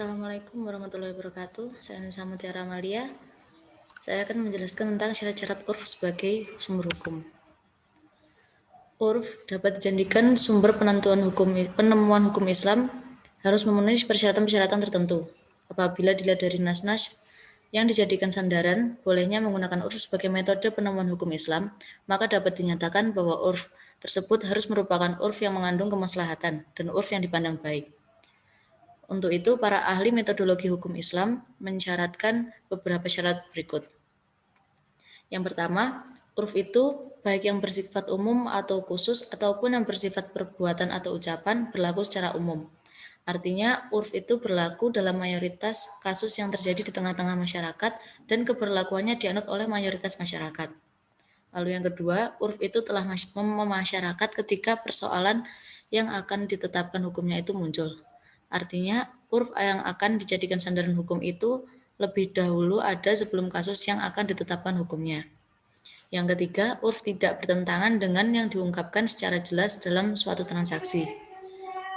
Assalamualaikum warahmatullahi wabarakatuh. Saya Nisa Mutiara Amalia. Saya akan menjelaskan tentang syarat-syarat urf sebagai sumber hukum. Urf dapat dijadikan sumber penemuan hukum Islam harus memenuhi persyaratan-persyaratan tertentu. Apabila dilihat dari nas-nas yang dijadikan sandaran, bolehnya menggunakan urf sebagai metode penemuan hukum Islam, maka dapat dinyatakan bahwa urf tersebut harus merupakan urf yang mengandung kemaslahatan dan urf yang dipandang baik. Untuk itu, para ahli metodologi hukum Islam mensyaratkan beberapa syarat berikut. Yang pertama, urf itu baik yang bersifat umum atau khusus ataupun yang bersifat perbuatan atau ucapan berlaku secara umum. Artinya, urf itu berlaku dalam mayoritas kasus yang terjadi di tengah-tengah masyarakat dan keberlakuannya dianut oleh mayoritas masyarakat. Lalu yang kedua, urf itu telah memasyarakat ketika persoalan yang akan ditetapkan hukumnya itu muncul. Artinya, urf yang akan dijadikan sandaran hukum itu lebih dahulu ada sebelum kasus yang akan ditetapkan hukumnya. Yang ketiga, urf tidak bertentangan dengan yang diungkapkan secara jelas dalam suatu transaksi.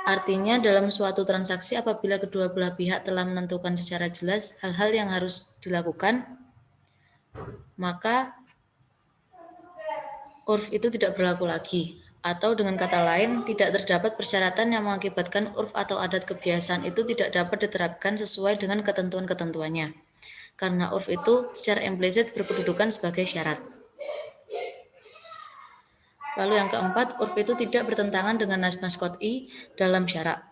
Artinya, dalam suatu transaksi apabila kedua belah pihak telah menentukan secara jelas hal-hal yang harus dilakukan, maka urf itu tidak berlaku lagi. Atau dengan kata lain, tidak terdapat persyaratan yang mengakibatkan urf atau adat kebiasaan itu tidak dapat diterapkan sesuai dengan ketentuan-ketentuannya. Karena urf itu secara implisit berkedudukan sebagai syarat. Lalu yang keempat, urf itu tidak bertentangan dengan nas-nas qot'i dalam syarak.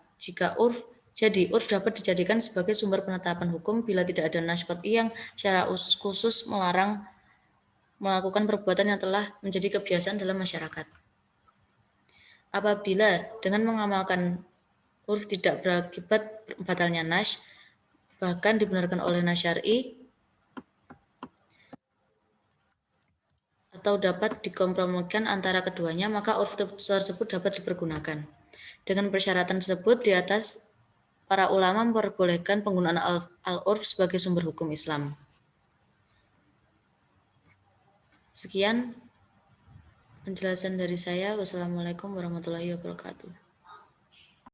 Jadi urf dapat dijadikan sebagai sumber penetapan hukum bila tidak ada nas qot'i yang secara khusus melarang melakukan perbuatan yang telah menjadi kebiasaan dalam masyarakat. Apabila dengan mengamalkan urf tidak berakibat batalnya nas, bahkan dibenarkan oleh nas syar'i, atau dapat dikompromikan antara keduanya, maka urf tersebut dapat dipergunakan. Dengan persyaratan tersebut di atas, para ulama memperbolehkan penggunaan al-urf sebagai sumber hukum Islam. Sekian penjelasan dari saya. Wassalamualaikum warahmatullahi wabarakatuh.